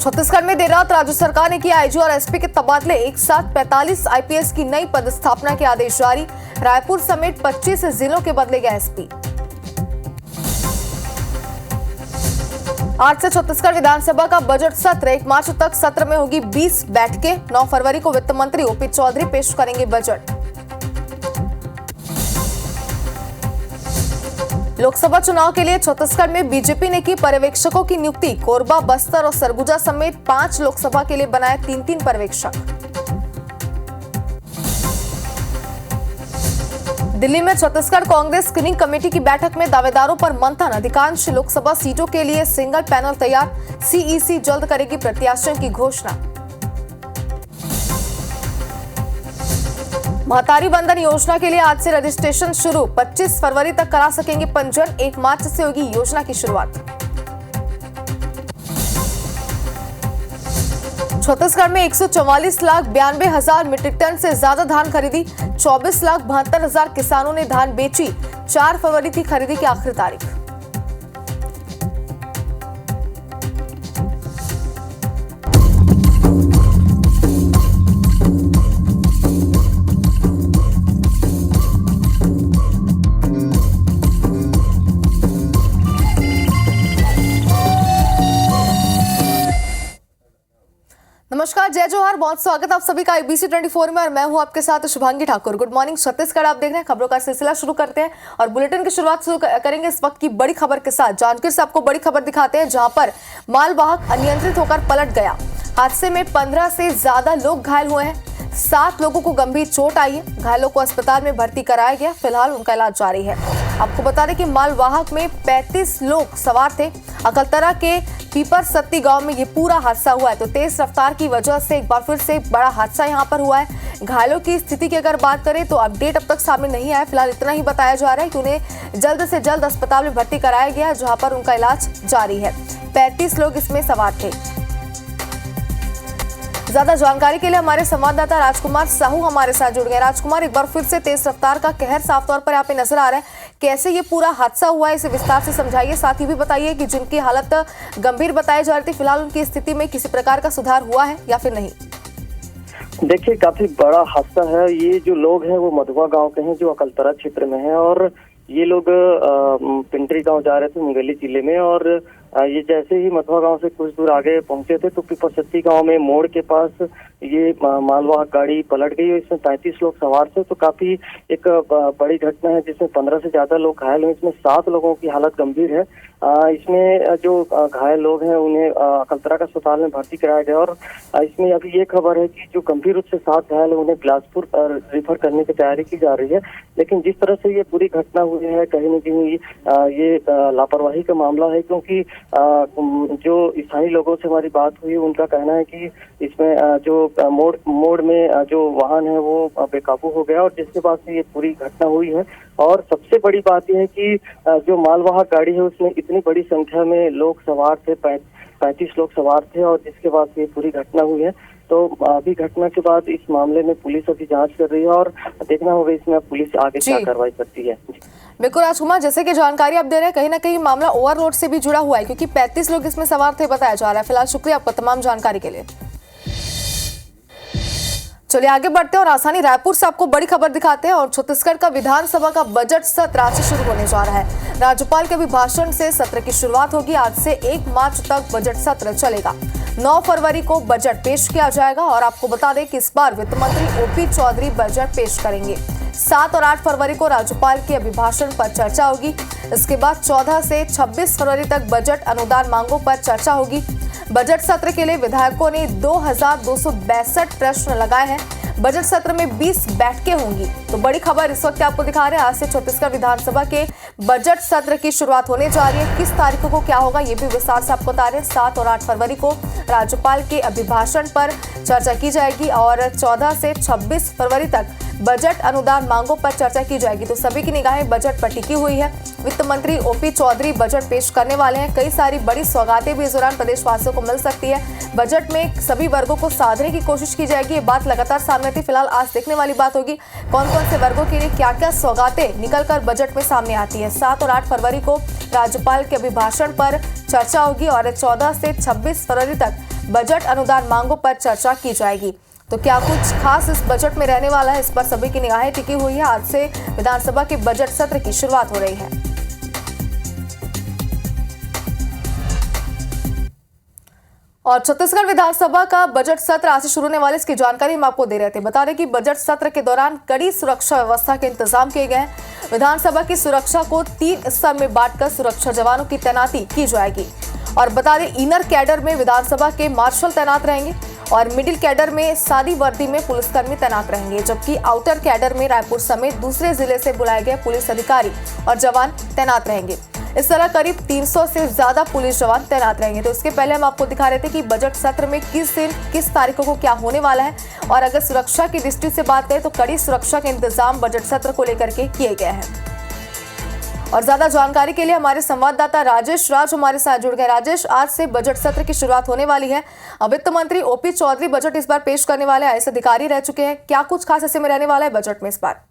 छत्तीसगढ़ में देर रात राज्य सरकार ने किया आईजी और एसपी के तबादले। एक साथ 45 आईपीएस की नई पदस्थापना के आदेश जारी। रायपुर समेत 25 जिलों के बदले गए एसपी। आज से छत्तीसगढ़ विधानसभा का बजट सत्र 1 मार्च तक सत्र में होगी 20 बैठकें। 9 फरवरी को वित्त मंत्री ओपी चौधरी पेश करेंगे बजट। लोकसभा चुनाव के लिए छत्तीसगढ़ में बीजेपी ने की पर्यवेक्षकों की नियुक्ति। कोरबा, बस्तर और सरगुजा समेत 5 लोकसभा के लिए बनाए 3-3 पर्यवेक्षक। दिल्ली में छत्तीसगढ़ कांग्रेस स्क्रीनिंग कमेटी की बैठक में दावेदारों पर मंथन। अधिकांश लोकसभा सीटों के लिए सिंगल पैनल तैयार। सीईसी जल्द करेगी प्रत्याशियों की घोषणा। महतारी बंधन योजना के लिए आज से रजिस्ट्रेशन शुरू। 25 फरवरी तक करा सकेंगे पंजीयन। 1 मार्च से होगी योजना की शुरुआत। छत्तीसगढ़ में 144,92,000 मीट्रिक टन से ज्यादा धान खरीदी। 24,72,000 किसानों ने धान बेची। 4 फरवरी थी खरीदी की आखिरी तारीख। नमस्कार, जय जोहार, बहुत स्वागत आप सभी का एबीसी 24 में और मैं हूं आपके साथ शुभांगी ठाकुर। गुड मॉर्निंग छत्तीसगढ़, आप देख रहे हैं खबरों का सिलसिला शुरू करते हैं और बुलेटिन की शुरुआत शुरू करेंगे इस वक्त की बड़ी खबर के साथ। जांजगीर से आपको बड़ी खबर दिखाते हैं जहां पर मालवाहक अनियंत्रित होकर पलट गया। हादसे में 15 से ज्यादा लोग घायल हुए हैं। 7 लोगों को गंभीर चोट आई है। घायलों को अस्पताल में भर्ती कराया गया। फिलहाल उनका इलाज जारी है। आपको बता दें कि मालवाहक में 35 लोग सवार थे। अकलतरा के पीपर सत्ती गांव में ये पूरा हादसा हुआ है। तो तेज रफ्तार की वजह से एक बार फिर से बड़ा हादसा यहां पर हुआ है। घायलों की स्थिति की अगर बात करें तो अपडेट अब तक सामने नहीं आया। फिलहाल इतना ही बताया जा रहा है कि उन्हें जल्द से जल्द अस्पताल में भर्ती कराया गया, जहां पर उनका इलाज जारी है। 35 लोग इसमें सवार थे। ज्यादा जानकारी के लिए हमारे संवाददाता राजकुमार साहू हमारे साथ जुड़ गए। राजकुमार, एक बार फिर से तेज रफ्तार का कहर साफ तौर पर यहाँ पे नजर आ रहा है। कैसे ये पूरा हादसा हुआ है, इसे विस्तार से समझाइए। साथ ही भी बताइए कि जिनकी हालत गंभीर बताई जा रही थी, फिलहाल उनकी स्थिति में किसी प्रकार का सुधार हुआ है या फिर नहीं? देखिए, काफी बड़ा हादसा है। ये जो लोग हैं वो मधुआ गांव के हैं जो अकलतरा क्षेत्र में है और ये लोग पिंटरी गांव जा रहे थे मुंगेली जिले में और ये जैसे ही मधुआ गांव से कुछ दूर आगे पहुंचे थे तो पीपरसत्ती गांव में मोड़ के पास ये मालवाहक गाड़ी पलट गई और इसमें 35 लोग सवार थे। तो काफी एक बड़ी घटना है जिसमें 15 से ज्यादा लोग घायल हुए। इसमें 7 लोगों की हालत गंभीर है। इसमें जो घायल लोग हैं उन्हें अकलतरा का अस्पताल में भर्ती कराया गया और इसमें अभी ये खबर है कि जो गंभीर रूप से 7 घायल है उन्हें बिलासपुर रेफर करने की तैयारी की जा रही है। लेकिन जिस तरह से ये पूरी घटना हुई है, कहीं न कहीं ये लापरवाही का मामला है, क्योंकि जो स्थानीय लोगों से हमारी बात हुई उनका कहना है कि इसमें जो मोड़ में जो वाहन है वो बेकाबू हो गया और जिसके बाद से ये पूरी घटना हुई है। और सबसे बड़ी बात यह है कि जो मालवाहक गाड़ी है उसमें इतनी बड़ी संख्या में लोग सवार थे, 35 लोग सवार थे और जिसके बाद ये पूरी घटना हुई है। तो अभी घटना के बाद इस मामले में पुलिस अभी जांच कर रही है और देखना होगा इसमें पुलिस आगे क्या कार्रवाई करती है। बिल्कुल राजकुमार, जैसे कि जानकारी आप दे रहे हैं, कहीं ना कहीं मामला ओवरलोड से भी जुड़ा हुआ है क्योंकि 35 लोग इसमें सवार थे बताया जा रहा है। फिलहाल शुक्रिया आपका तमाम जानकारी के लिए। चलिए आगे बढ़ते हैं और राजधानी रायपुर से आपको बड़ी खबर दिखाते हैं और छत्तीसगढ़ का विधानसभा का बजट सत्र आज से शुरू होने जा रहा है। राज्यपाल के अभिभाषण से सत्र की शुरुआत होगी। आज से 1 मार्च तक बजट सत्र चलेगा। 9 फरवरी को बजट पेश किया जाएगा और आपको बता दें कि इस बार वित्त मंत्री ओपी चौधरी बजट पेश करेंगे। 7 और 8 फरवरी को राज्यपाल के अभिभाषण पर चर्चा होगी। इसके बाद 14 से 26 फरवरी तक बजट अनुदान मांगों पर चर्चा होगी। बजट सत्र के लिए विधायकों ने 2262 प्रश्न लगाए हैं। बजट सत्र में 20 बैठकें होंगी। तो बड़ी खबर इस वक्त आपको दिखा रहे हैं। आज से छत्तीसगढ़ विधानसभा के बजट सत्र की शुरुआत होने जा रही है। किस तारीखों को क्या होगा ये भी विस्तार से आपको बता रहे हैं। 7 और 8 फरवरी को राज्यपाल के अभिभाषण पर चर्चा की जाएगी और 14 से 26 फरवरी तक बजट अनुदान मांगों पर चर्चा की जाएगी। तो सभी की निगाहें बजट पर टिकी हुई है। वित्त मंत्री ओपी चौधरी बजट पेश करने वाले हैं। कई सारी बड़ी सौगातें भी इस दौरान प्रदेशवासियों को मिल सकती है। बजट में सभी वर्गों को साधने की कोशिश की जाएगी। ये बात लगातार सामने थी। फिलहाल आज देखने वाली बात होगी कौन कौन से वर्गों के लिए क्या क्या सौगातें निकलकर बजट में सामने आती है। 7 और 8 फरवरी को राज्यपाल के अभिभाषण पर चर्चा होगी और 14 से 26 फरवरी तक बजट अनुदान मांगों पर चर्चा की जाएगी। तो क्या कुछ खास इस बजट में रहने वाला है, इस पर सभी की निगाहें टिकी हुई है। आज से विधानसभा के बजट सत्र की शुरुआत हो रही है। और छत्तीसगढ़ विधानसभा का बजट सत्र आज से शुरू होने वाले, इसकी जानकारी हम आपको दे रहे थे। बता दें कि बजट सत्र के दौरान कड़ी सुरक्षा व्यवस्था के इंतजाम किए गए हैं। विधानसभा की सुरक्षा को 3 स्तर में बांटकर सुरक्षा जवानों की तैनाती की जाएगी। और बता दें, इनर कैडर में विधानसभा के मार्शल तैनात रहेंगे और मिडिल कैडर में सादी वर्दी में पुलिसकर्मी तैनात रहेंगे, जबकि आउटर कैडर में रायपुर समेत दूसरे जिले से बुलाए गए पुलिस अधिकारी और जवान तैनात रहेंगे। इस तरह करीब 300 से ज्यादा पुलिस जवान तैनात रहेंगे। तो इसके पहले हम आपको दिखा रहे थे कि बजट सत्र में किस दिन किस तारीखों को क्या होने वाला है। और अगर सुरक्षा की दृष्टि से बात करें तो कड़ी सुरक्षा के इंतजाम बजट सत्र को लेकर के किए गए हैं। और ज्यादा जानकारी के लिए हमारे संवाददाता राजेश राज हमारे साथ जुड़ गए। राजेश, आज से बजट सत्र की शुरुआत होने वाली है। वित्त मंत्री ओपी चौधरी बजट इस बार पेश करने वाले आईएएस अधिकारी रह चुके हैं। क्या कुछ खास ऐसे में रहने वाला है बजट में इस बार?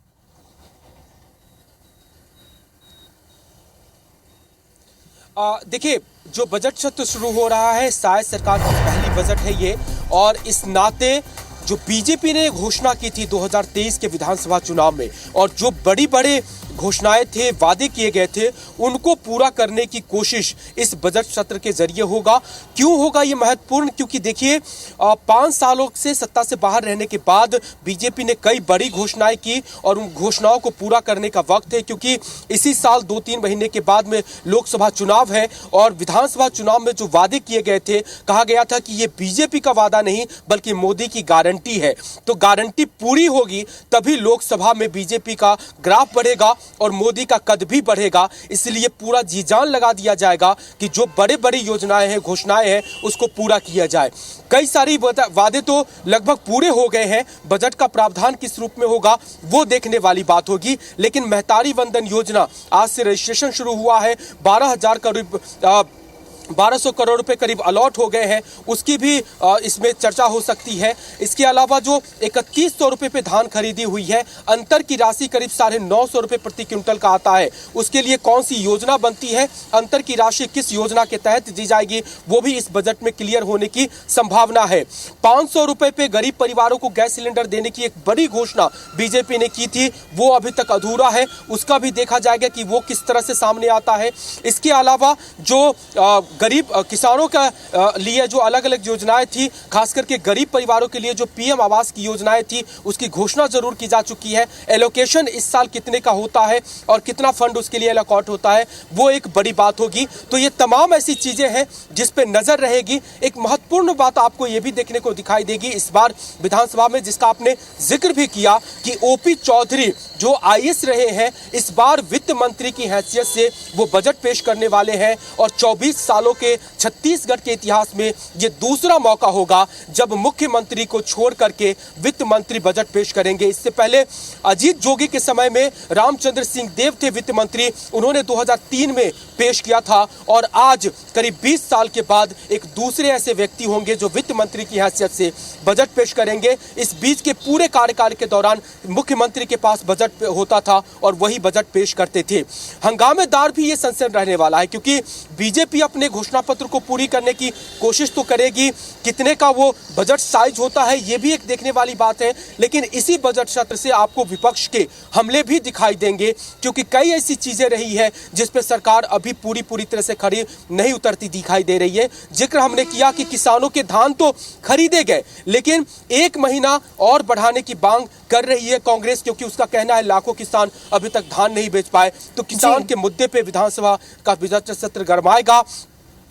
देखिए, जो बजट सत्र शुरू हो रहा है, शायद सरकार की पहली बजट है ये, और इस नाते जो बीजेपी ने घोषणा की थी 2023 के विधानसभा चुनाव में, और जो बड़ी घोषणाएं थे, वादे किए गए थे, उनको पूरा करने की कोशिश इस बजट सत्र के जरिए होगा। क्यों होगा ये महत्वपूर्ण? क्योंकि देखिए, 5 सालों से सत्ता से बाहर रहने के बाद बीजेपी ने कई बड़ी घोषणाएं की और उन घोषणाओं को पूरा करने का वक्त है। क्योंकि इसी साल 2-3 महीने के बाद में लोकसभा चुनाव है और विधानसभा चुनाव में जो वादे किए गए थे, कहा गया था कि ये बीजेपी का वादा नहीं बल्कि मोदी की गारंटी है। तो गारंटी पूरी होगी तभी लोकसभा में बीजेपी का ग्राफ बढ़ेगा और मोदी का कद भी बढ़ेगा। इसलिए पूरा जी जान लगा दिया जाएगा कि जो बड़ी योजनाएं हैं, घोषणाएं हैं, उसको पूरा किया जाए। कई सारी वादे तो लगभग पूरे हो गए हैं। बजट का प्रावधान किस रूप में होगा वो देखने वाली बात होगी। लेकिन महतारी वंदन योजना आज से रजिस्ट्रेशन शुरू हुआ है। 1200 करोड़ रुपए करीब अलॉट हो गए हैं, उसकी भी इसमें चर्चा हो सकती है। इसके अलावा जो 3100 रुपए पे धान खरीदी हुई है, अंतर की राशि करीब 950 रुपए प्रति क्विंटल का आता है। उसके लिए कौन सी योजना बनती है, अंतर की राशि किस योजना के तहत दी जाएगी, वो भी इस बजट में क्लियर होने की संभावना है। 500 रुपए पे गरीब परिवारों को गैस सिलेंडर देने की एक बड़ी घोषणा बीजेपी ने की थी, वो अभी तक अधूरा है। उसका भी देखा जाएगा कि वो किस तरह से सामने आता है। इसके अलावा जो गरीब किसानों का लिए जो अलग अलग योजनाएं थी, खास करके गरीब परिवारों के लिए जो पीएम आवास की योजनाएं थी, उसकी घोषणा जरूर की जा चुकी है। एलोकेशन इस साल कितने का होता है और कितना फंड उसके लिए अलॉट होता है, वो एक बड़ी बात होगी। तो ये तमाम ऐसी चीजें हैं जिस पे नजर रहेगी। एक महत्वपूर्ण बात आपको ये भी देखने को दिखाई देगी इस बार विधानसभा में, जिसका आपने जिक्र भी किया कि ओपी चौधरी जो आईएएस रहे हैं, इस बार वित्त मंत्री की हैसियत से वो बजट पेश करने वाले हैं। और 24 सालों के छत्तीसगढ़ के इतिहास में ये दूसरा मौका होगा जब मुख्यमंत्री को छोड़ करके वित्त मंत्री बजट पेश करेंगे। इससे पहले अजीत जोगी के समय में रामचंद्र सिंह देव थे वित्त मंत्री, उन्होंने 2003 में पेश किया था। और आज करीब 20 साल के बाद एक दूसरे ऐसे व्यक्ति होंगे जो वित्त मंत्री की हैसियत से बजट पेश करेंगे। इस बीच के पूरे कार्यकाल के दौरान मुख्यमंत्री के पास बजट होता था और वही बजट पेश करते थे। हंगामेदार भी ये सेशन रहने वाला है, क्योंकि बीजेपी अपने घोषणा पत्र को पूरी करने की कोशिश तो करेगी। कितने का वो बजट साइज होता है ये भी एक देखने वाली बात है। लेकिन इसी बजट सत्र से आपको विपक्ष के हमले भी दिखाई देंगे, क्योंकि कई ऐसी चीजें रही है जिस पे सरकार अभी पूरी तरह से खड़ी नहीं उतरती दिखाई दे रही है। जिक्र हमने किया कि किसानों के धान तो खरीदे गए, लेकिन 1 महीना और बढ़ाने की मांग कर रही है कांग्रेस, क्योंकि उसका कहना है लाखों किसान अभी तक धान नहीं बेच पाए। तो किसान के मुद्दे पे विधानसभा का बजट सत्र गरमाएगा।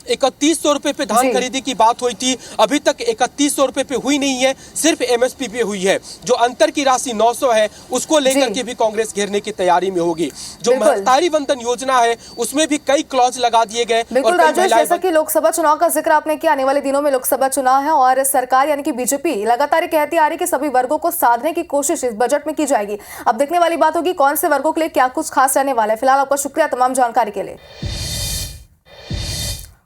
3100 रुपए पे धान खरीदी की बात हुई थी, अभी तक 3100 रुपए पे हुई नहीं है, सिर्फ एमएसपी पे हुई है। जो अंतर की राशि 900 है, उसको लेकर के भी कांग्रेस घेरने की तैयारी में होगी। जो महतारी वंदन योजना है, उसमें भी कई क्लॉज लगा दिए गए। बिल्कुल राजेश, जैसा कि लोकसभा चुनाव का जिक्र आपने किया, आने वाले दिनों में लोकसभा चुनाव है और सरकार यानी कि बीजेपी लगातार कहती आ रही कि सभी वर्गों को साधने की कोशिश इस बजट में की जाएगी। अब देखने वाली बात होगी कौन से वर्गों के लिए क्या कुछ खास रहने वाला है। फिलहाल आपका शुक्रिया तमाम जानकारी के लिए।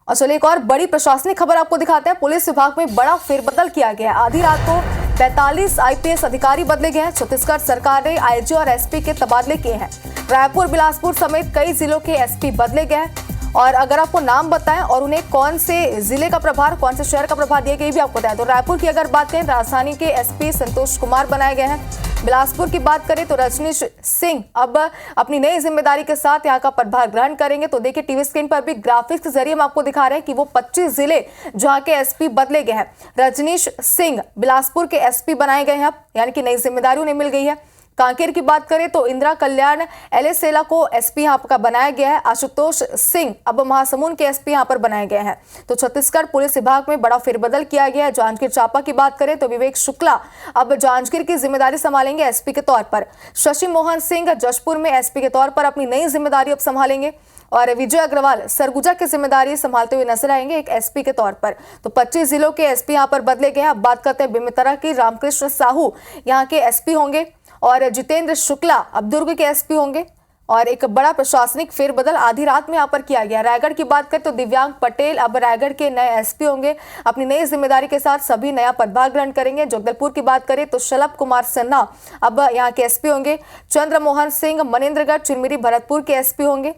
और चलिए एक और बड़ी प्रशासनिक खबर आपको दिखाते हैं। पुलिस विभाग में बड़ा फेरबदल किया गया है। आधी रात को 45 आईपीएस अधिकारी बदले गए हैं। छत्तीसगढ़ सरकार ने आईजी और एसपी के तबादले किए हैं। रायपुर, बिलासपुर समेत कई जिलों के एसपी बदले गए हैं और अगर आपको नाम बताएं और उन्हें कौन से जिले का प्रभार, कौन से शहर का प्रभार दिया गया भी आपको बताएं। तो रायपुर की अगर बात करें, राजधानी के एसपी संतोष कुमार बनाए गए हैं। बिलासपुर की बात करें तो रजनीश सिंह अब अपनी नई जिम्मेदारी के साथ यहां का पदभार ग्रहण करेंगे। तो देखिए टीवी स्क्रीन पर भी ग्राफिक्स के जरिए हम आपको दिखा रहे हैं कि वो 25 जिले जहां के एसपी बदले गए हैं। रजनीश सिंह बिलासपुर के एसपी बनाए गए हैं अब, यानी कि नई जिम्मेदारी उन्हें मिल गई है। कांकेर की बात करें तो इंदिरा कल्याण एलेसेला को एसपी यहां का बनाया गया है। आशुतोष सिंह अब महासमुंद के एसपी यहां पर बनाए गए हैं। तो छत्तीसगढ़ पुलिस विभाग में बड़ा फेरबदल किया गया है। जांजगीर चांपा की बात करें तो विवेक शुक्ला अब जांजगीर की जिम्मेदारी संभालेंगे एसपी के तौर पर। शशि मोहन सिंह जशपुर में एसपी के तौर पर अपनी नई जिम्मेदारी अब संभालेंगे और विजय अग्रवाल सरगुजा की जिम्मेदारी संभालते हुए नजर आएंगे एक एसपी के तौर पर। तो 25 जिलों के एसपी यहां पर बदले गए हैं। अब बात करते हैं बेमेतरा की। रामकृष्ण साहू यहां के एसपी होंगे और जितेंद्र शुक्ला अब दुर्ग के एसपी होंगे। और एक बड़ा प्रशासनिक फेरबदल आधी रात में यहाँ पर किया गया। रायगढ़ की बात करें तो दिव्यांग पटेल अब रायगढ़ के नए एसपी होंगे। अपनी नई जिम्मेदारी के साथ सभी नया पदभार ग्रहण करेंगे। जगदलपुर की बात करें तो शलभ कुमार सिन्हा अब यहाँ के एसपी होंगे। चंद्रमोहन सिंह मनेन्द्रगढ़ चिरमिरी भरतपुर के एसपी होंगे।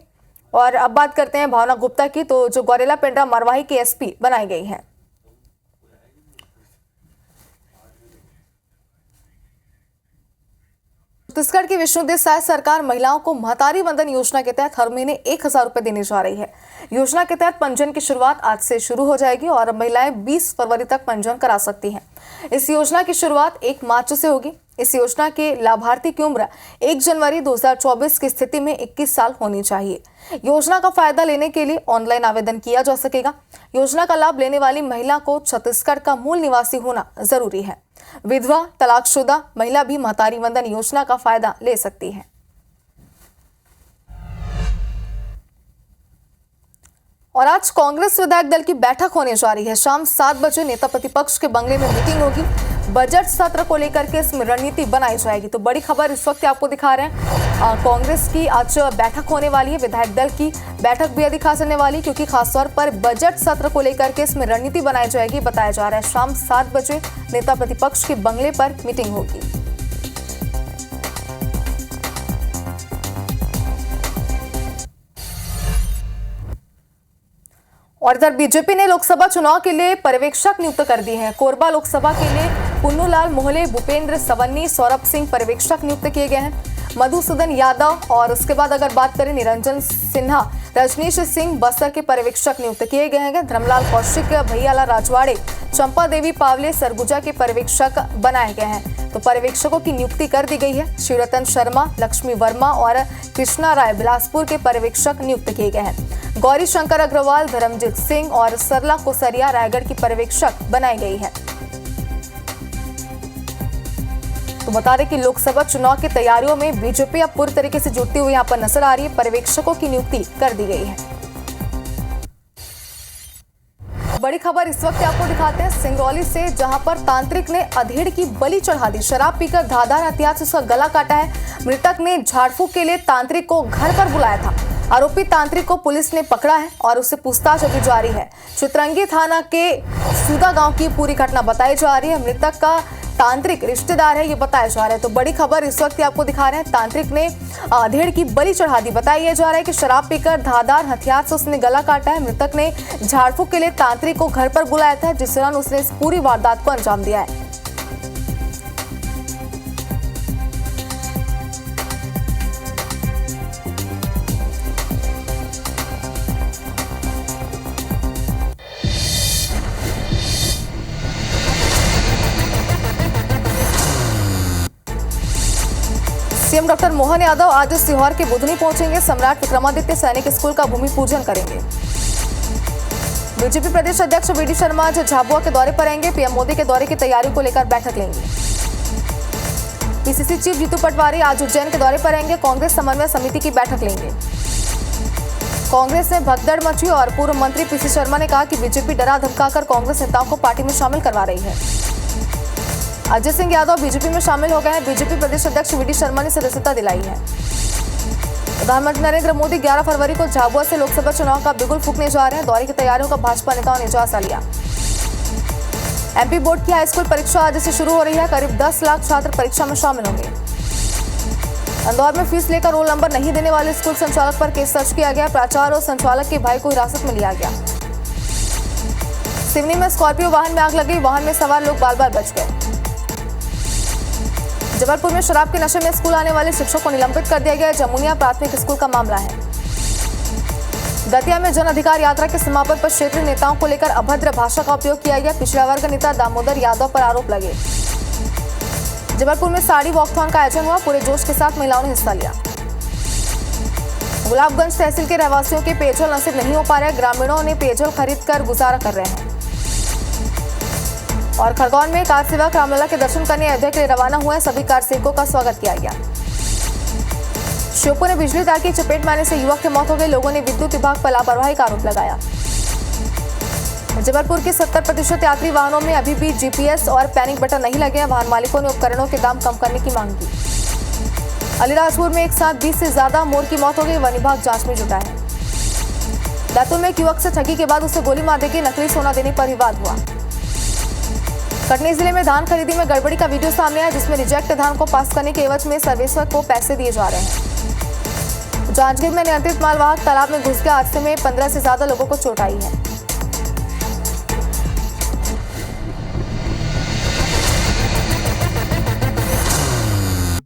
और अब बात करते हैं भावना गुप्ता की, तो जो गौरेला पेंड्रा मरवाही की एसपी बनाई गई है। छत्तीसगढ़ की विष्णुदेव साय सरकार महिलाओं को महतारी वंदन योजना के तहत हर महीने 1000 रुपए देने जा रही है। योजना के तहत पंजीयन की शुरुआत आज से शुरू हो जाएगी और महिलाएं 20 फरवरी तक पंजीयन करा सकती हैं। इस योजना की शुरुआत 1 मार्च से होगी। इस योजना के लाभार्थी की उम्र 1 जनवरी 2024 की स्थिति में 21 साल होनी चाहिए। योजना का फायदा लेने के लिए ऑनलाइन आवेदन किया जा सकेगा। योजना का लाभ लेने वाली महिला को छत्तीसगढ़ का मूल निवासी होना जरूरी है। विधवा, तलाकशुदा महिला भी महतारी वंदन योजना का फायदा ले सकती है। और आज कांग्रेस विधायक दल की बैठक होने जा रही है। शाम 7 बजे नेता प्रतिपक्ष के बंगले में मीटिंग होगी। बजट सत्र को लेकर के इसमें रणनीति बनाई जाएगी। तो बड़ी खबर इस वक्त आपको दिखा रहे हैं, कांग्रेस की आज बैठक होने वाली है। विधायक दल की बैठक भी अधिक खास होने वाली, क्योंकि खासतौर पर बजट सत्र को लेकर के इसमें रणनीति बनाई जाएगी। बताया जा रहा है शाम 7 बजे नेता प्रतिपक्ष के बंगले पर मीटिंग होगी। और इधर बीजेपी ने लोकसभा चुनाव के लिए पर्यवेक्षक नियुक्त कर दिए हैं। कोरबा लोकसभा के लिए पुन्नूलाल मोहले, भूपेंद्र सवन्नी, सौरभ सिंह पर्यवेक्षक नियुक्त किए गए हैं। मधुसूदन यादव और उसके बाद अगर बात करें निरंजन सिन्हा, रजनीश सिंह बस्तर के पर्यवेक्षक नियुक्त किए गए हैं। धर्मलाल कौशिक, भैयाला राजवाड़े, चंपा देवी पावले सरगुजा के पर्यवेक्षक बनाए गए हैं। तो पर्यवेक्षकों की नियुक्ति कर दी गई है। शिवरतन शर्मा, लक्ष्मी वर्मा और कृष्णा राय बिलासपुर के पर्यवेक्षक नियुक्त किए गए हैं। गौरी शंकर अग्रवाल, धर्मजीत सिंह और सरला कोसरिया रायगढ़ की पर्यवेक्षक बनाई गई है। तो बता दें कि लोकसभा चुनाव की तैयारियों में बीजेपी अब पूरी तरीके से जुटती हुई यहाँ पर नजर आ रही है। पर्यवेक्षकों की नियुक्ति कर दी गई है। बड़ी खबर इस वक्त आपको दिखाते हैं सिंगरौली से, जहां पर तांत्रिक ने अधेड़ की बलि चढ़ा दी। शराब पीकर धारदार हथियार से उसका गला काटा है। मृतक ने झाड़फूंक के लिए तांत्रिक को घर पर बुलाया था। आरोपी तांत्रिक को पुलिस ने पकड़ा है और उससे पूछताछ अभी जारी है। चित्रंगी थाना के सूदा गांव की पूरी घटना बताई जा रही है। मृतक का तांत्रिक रिश्तेदार है, ये बताया जा रहा है। तो बड़ी खबर इस वक्त आपको दिखा रहे हैं, तांत्रिक ने अधेड़ की बलि चढ़ा दी। बताया जा रहा है कि शराब पीकर धारदार हथियार से उसने गला काटा है। मृतक ने झाड़फूंक के लिए तांत्रिक को घर पर बुलाया था, जिस दौरान उसने इस पूरी वारदात को अंजाम दिया है। सीएम डॉक्टर मोहन यादव आज सीहोर के बुधनी पहुंचेंगे। सम्राट विक्रमादित्य सैनिक स्कूल का भूमि पूजन करेंगे। बीजेपी प्रदेश अध्यक्ष वीडी शर्मा आज झाबुआ के दौरे पर आएंगे। पीएम मोदी के दौरे की तैयारियों को लेकर बैठक लेंगे। पीसीसी चीफ जीतू पटवारी आज उज्जैन के दौरे पर आएंगे। कांग्रेस समन्वय समिति की बैठक लेंगे। कांग्रेस में भगदड़ मची और पूर्व मंत्री पीसी शर्मा ने कहा कि बीजेपी डरा धमकाकर कांग्रेस नेताओं को पार्टी में शामिल करवा रही है। अजय सिंह यादव बीजेपी में शामिल हो गए हैं। बीजेपी प्रदेश अध्यक्ष वीडी शर्मा ने सदस्यता दिलाई है। प्रधानमंत्री नरेंद्र मोदी 11 फरवरी को झाबुआ से लोकसभा चुनाव का बिगुल फूंकने जा रहे हैं। दौरे की तैयारियों का भाजपा नेताओं ने जायजा लिया। एमपी बोर्ड की हाईस्कूल परीक्षा आज से शुरू हो रही है। करीब 10 लाख छात्र परीक्षा में शामिल होंगे। इंदौर में फीस लेकर रोल नंबर नहीं देने वाले स्कूल संचालक पर केस दर्ज किया गया। प्राचार्य और संचालक के भाई को हिरासत में लिया गया। सिवनी में स्कॉर्पियो वाहन में आग लगी, वाहन में सवार लोग बाल बाल बच गए। जबलपुर में शराब के नशे में स्कूल आने वाले शिक्षक को निलंबित कर दिया गया। जमुनिया प्राथमिक स्कूल का मामला है। दतिया में जन अधिकार यात्रा के समापन पर क्षेत्रीय नेताओं को लेकर अभद्र भाषा का उपयोग किया गया। पिछड़ा वर्ग नेता दामोदर यादव पर आरोप लगे। जबलपुर में साड़ी वॉकथॉन का आयोजन हुआ, पूरे जोश के साथ महिलाओं ने हिस्सा लिया। गुलाबगंज तहसील के रहवासियों के पेयजल नसीब नहीं हो पा रहे, ग्रामीणों ने पेयजल खरीद कर गुजारा कर रहे हैं। और खरगोन में कार सेवक रामलला के दर्शन करने अयोध्या के लिए रवाना हुए, सभी कार सेवकों का स्वागत किया गया। श्योपुर में बिजली तार की चपेट में आने से युवक की मौत हो गई, लोगों ने विद्युत विभाग पर लापरवाही का आरोप लगाया। जबलपुर के 70% यात्री वाहनों में अभी भी जीपीएस और पैनिक बटन नहीं लगे हैं, वाहन मालिकों ने उपकरणों के दाम कम करने की मांग की। अलीराजपुर में एक साथ 20 से ज्यादा मोर की मौत हो गई, वन विभाग जांच में जुटा है। बैतूल में एक युवक से ठगी के बाद उसे गोली मार दी गई, नकली सोना देने पर विवाद हुआ। कटनी जिले में धान खरीदी में गड़बड़ी का वीडियो सामने आया, जिसमें रिजेक्ट धान को पास करने के एवज में सर्वेसर को पैसे दिए जा रहे हैं। जांजगीर में नियंत्रित मालवाहक तालाब में घुस गया, हादसे में 15 से ज्यादा लोगों को चोट आई है।